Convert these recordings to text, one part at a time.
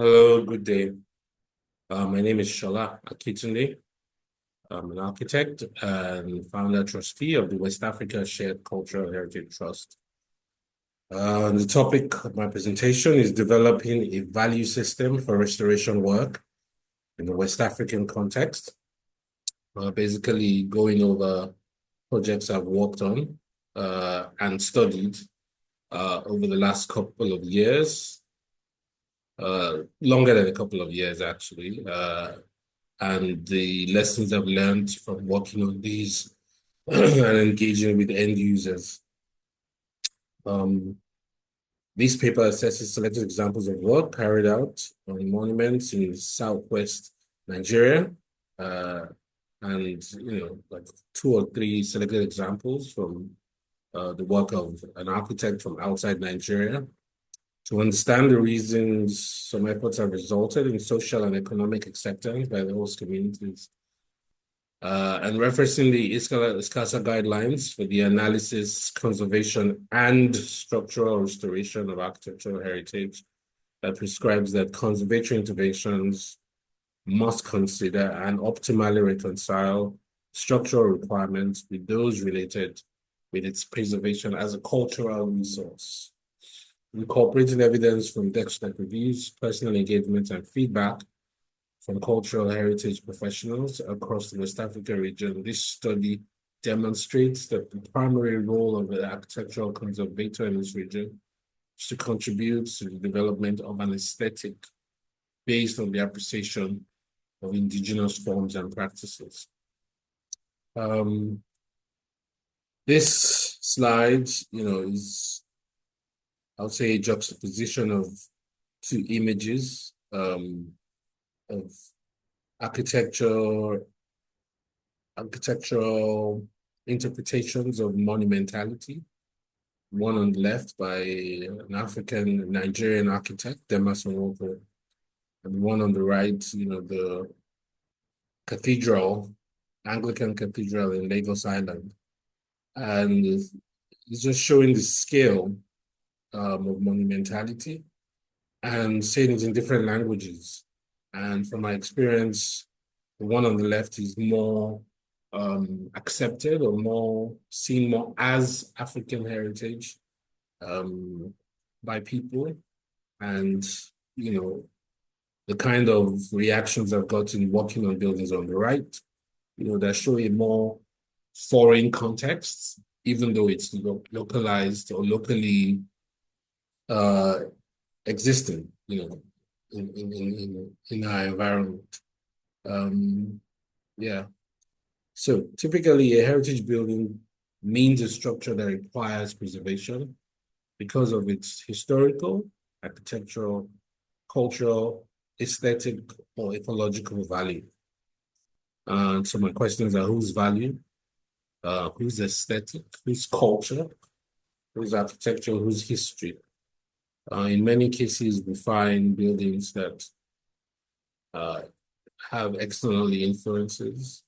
Hello, good day. My name is Sola Akintunde. I'm an architect and founder trustee of the West Africa Shared Cultural Heritage Trust. The topic of my presentation is developing a value system for restoration work in the West African context. Basically going over projects I've worked on and studied over the last couple of years, longer than a couple of years actually. And the lessons I've learned from working on these and engaging with end users. Um, this paper assesses selected examples of work carried out on monuments in Southwest Nigeria, uh, and like two or three selected examples from the work of an architect from outside Nigeria to understand the reasons some efforts have resulted in social and economic acceptance by the host communities. And referencing the ISCASA guidelines for the analysis, conservation, and structural restoration of architectural heritage that prescribes that conservatory interventions must consider and optimally reconcile structural requirements with those related with its preservation as a cultural resource. Incorporating evidence from textual reviews, personal engagement, and feedback from cultural heritage professionals across the West Africa region, this study demonstrates that the primary role of the architectural conservator in this region is to contribute to the development of an aesthetic based on the appreciation of indigenous forms and practices. This slide, is, I'll say, a juxtaposition of two images of architectural interpretations of monumentality. One on the left by an African Nigerian architect, Demas Morocco, and one on the right, the cathedral, Anglican Cathedral in Lagos Island. And it's just showing the scale of monumentality and saying it in different languages. And from my experience, the one on the left is more accepted or more seen more as African heritage by people. And, the kind of reactions I've gotten working on buildings on the right, that show a more foreign context, even though it's localized or locally existing, in our environment. Yeah. So typically a heritage building means a structure that requires preservation because of its historical, architectural, cultural, aesthetic, or ecological value. So my questions are whose value, whose aesthetic, whose culture, whose architecture, whose history. In many cases, we find buildings that have external influences,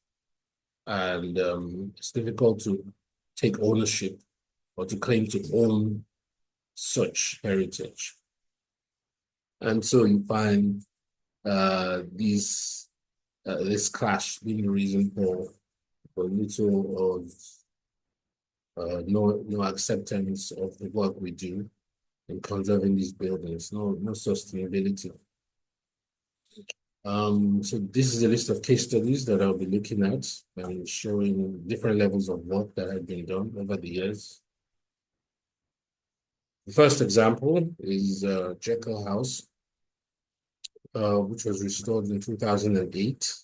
and it's difficult to take ownership or to claim to own such heritage. And so you find this clash being the reason for little of no acceptance of the work we do in conserving these buildings, no sustainability. So this is a list of case studies that I'll be looking at and showing different levels of work that have been done over the years. The first example is Jekyll House, which was restored in 2008.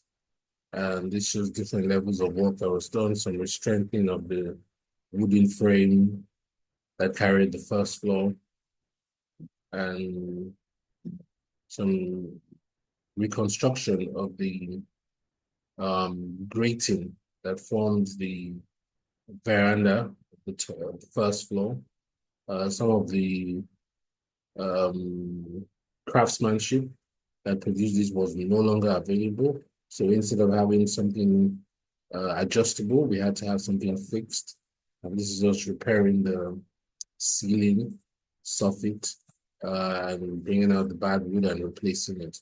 And this shows different levels of work that was done, some restrengthening of the wooden frame that carried the first floor, and some reconstruction of the grating that formed the veranda, the first floor. Some of the craftsmanship that produced this was no longer available. So instead of having something adjustable, we had to have something fixed. And this is just repairing the ceiling, soffit, and bringing out the bad wood and replacing it.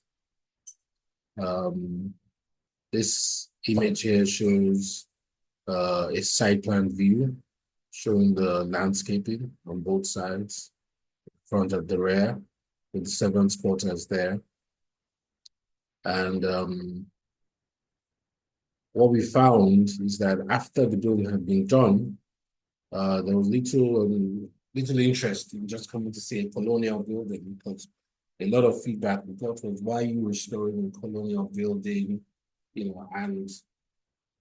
Um, this image here shows a side plan view showing the landscaping on both sides, front and the rear, with the servants' quarters there. And what we found is that after the building had been done, there was little interest in just coming to see a colonial building, because a lot of feedback we got was, why are you restoring a colonial building? And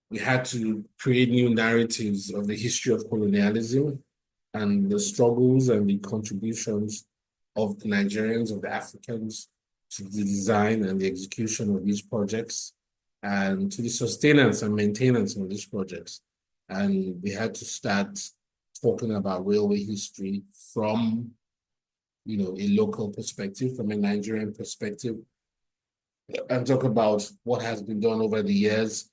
we had to create new narratives of the history of colonialism and the struggles and the contributions of the Nigerians, of the Africans, to the design and the execution of these projects, and to the sustenance and maintenance of these projects. And we had to start talking about railway history from, a local perspective, from a Nigerian perspective, and talk about what has been done over the years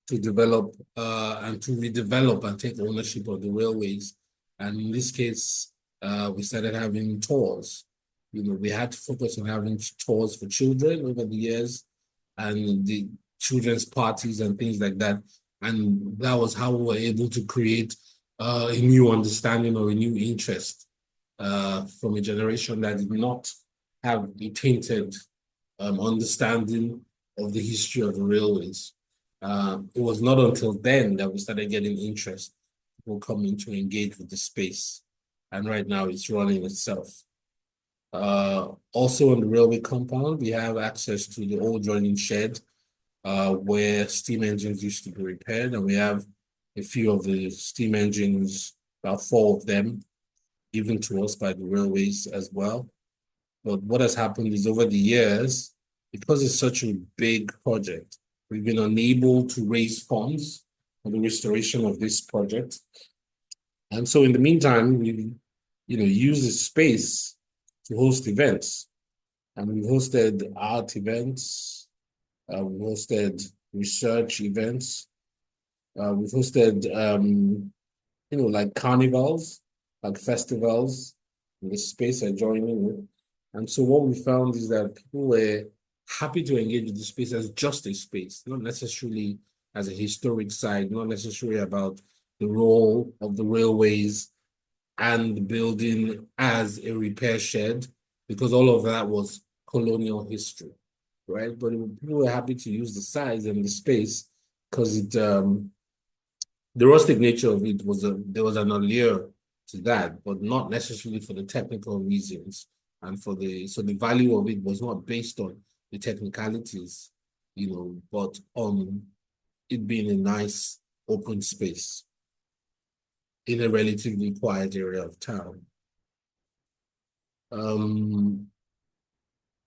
to develop and to redevelop and take ownership of the railways. And in this case, we started having tours. We had to focus on having tours for children over the years, and the children's parties and things like that. And that was how we were able to create a new understanding or a new interest from a generation that did not have a tainted understanding of the history of the railways. It was not until then that we started getting interest, people coming to engage with the space. And right now it's running itself. Also on the railway compound, we have access to the old running shed where steam engines used to be repaired. And we have a few of the steam engines, about 4 of them, given to us by the railways as well. But what has happened is, over the years, because it's such a big project, we've been unable to raise funds for the restoration of this project. And so in the meantime, we, use the space to host events. And we've hosted art events, we've hosted research events, we've hosted, like carnivals, like festivals, in the space adjoining it. And so what we found is that people were happy to engage with the space as just a space, not necessarily as a historic site, not necessarily about the role of the railways and the building as a repair shed, because all of that was colonial history, right? But people were happy to use the size and the space because the rustic nature of it there was an allure to that, but not necessarily for the technical reasons. And so the value of it was not based on the technicalities, but on it being a nice open space in a relatively quiet area of town.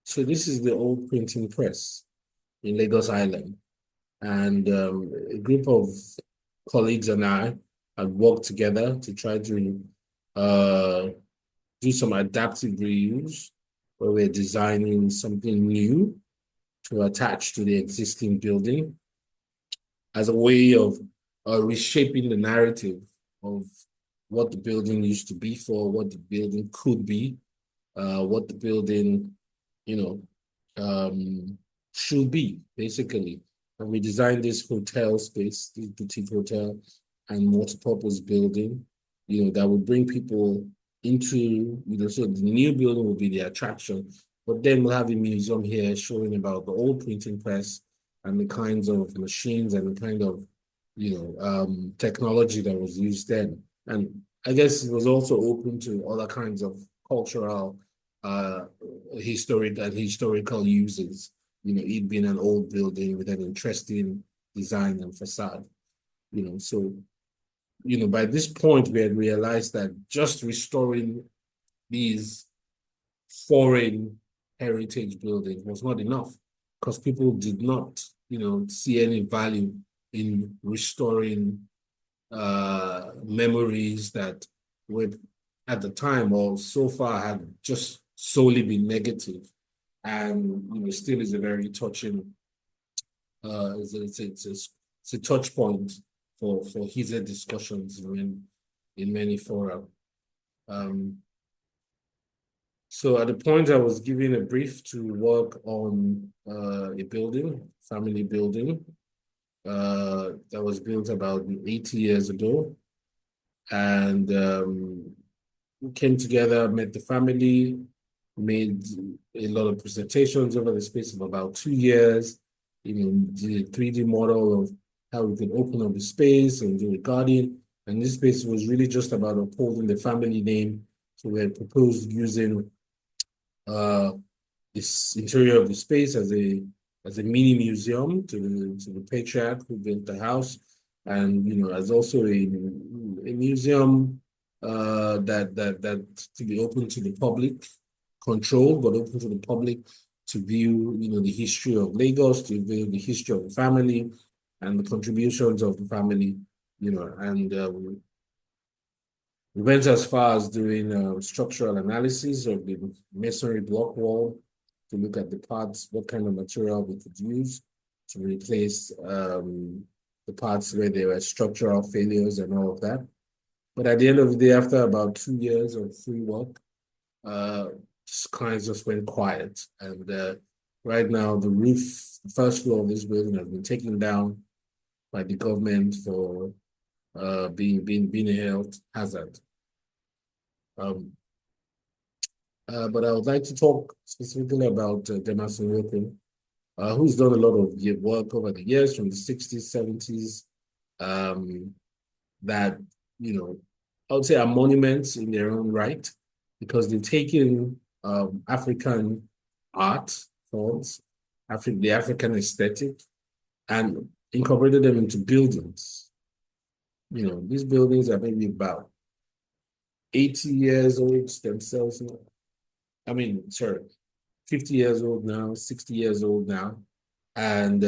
So this is the old printing press in Lagos Island. And a group of colleagues and I had worked together to try to do some adaptive reuse, where we're designing something new to attach to the existing building as a way of reshaping the narrative of what the building used to be for, what the building could be, what the building, should be, basically. And we designed this hotel space, this boutique hotel and multipurpose building, that would bring people into, so the new building will be the attraction, but then we'll have a museum here showing about the old printing press and the kinds of machines and the kind of, technology that was used then. And I guess it was also open to other kinds of cultural, historical uses, it being an old building with an interesting design and facade, so, by this point, we had realized that just restoring these foreign heritage buildings was not enough, because people did not, see any value in restoring memories that were, at the time or so far, had just solely been negative, and still is a very touching. It's a touch point for heated discussions in many fora. So at the point I was given a brief to work on a building, family building, that was built about 80 years ago. And we came together, met the family, made a lot of presentations over the space of about 2 years, did a 3D model of how we could open up the space and do a garden. And this space was really just about upholding the family name. So we had proposed using uh, this interior of the space as a mini museum to the patriarch who built the house, and as also a museum that to be open to the public, controlled but open to the public to view the history of Lagos, to view the history of the family and the contributions of the family, and we went as far as doing structural analysis of the masonry block wall to look at the parts, what kind of material we could use to replace the parts where there were structural failures and all of that. But at the end of the day, after about 2 years of free work, uh, clients just went quiet. And right now, the roof, the first floor of this building has been taken down by the government for being a health hazard. Um, but I would like to talk specifically about Damaso Yoko, who's done a lot of work over the years from the 60s, 70s, um, that, I would say are monuments in their own right, because they've taken African art forms, the African aesthetic, and incorporated them into buildings. These buildings are maybe about 80 years old themselves. I mean, sorry, 50 years old now, 60 years old now. And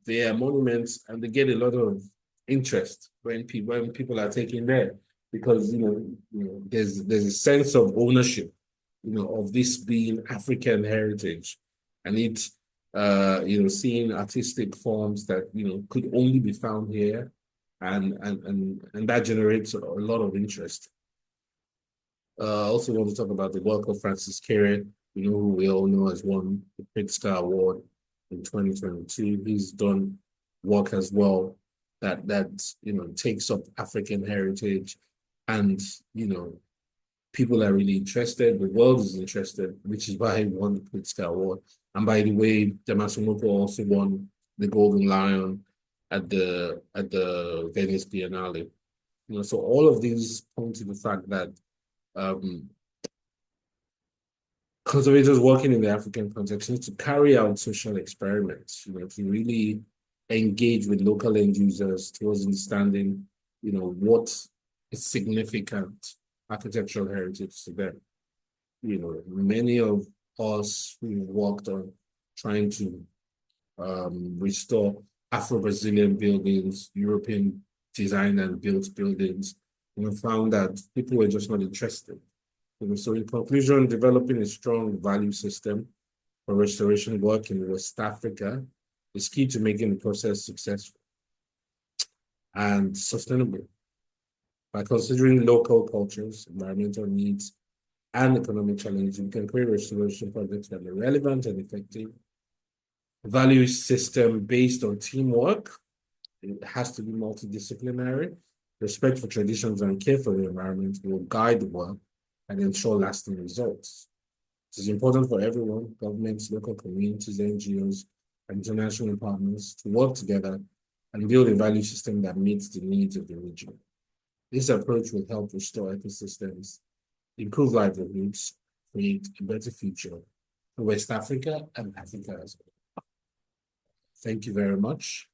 they are monuments and they get a lot of interest when people are taking there because there's a sense of ownership, of this being African heritage. And it seeing artistic forms that could only be found here, and that generates a lot of interest. I also want to talk about the work of Francis Carey, who we all know has won the Pritzker Award in 2022. He's done work as well that takes up African heritage, and people are really interested. The world is interested, which is why he won the Pritzker Award. And by the way, Damaso Moko also won the Golden Lion at the Venice Biennale. So all of these point to the fact that um, conservators working in the African context need to carry out social experiments, to really engage with local end users towards understanding, what is significant architectural heritage to them. Many of us who worked on trying to restore Afro-Brazilian buildings, European designed and built buildings, found that people were just not interested. So in conclusion, developing a strong value system for restoration work in West Africa is key to making the process successful and sustainable. By considering local cultures, environmental needs, and economic challenges, we can create restoration projects that are relevant and effective. A value system based on teamwork. It has to be multidisciplinary. Respect for traditions and care for the environment will guide the work and ensure lasting results. It is important for everyone, governments, local communities, NGOs, and international partners to work together and build a value system that meets the needs of the region. This approach will help restore ecosystems, improve livelihoods, create a better future for West Africa and Africa as well. Thank you very much.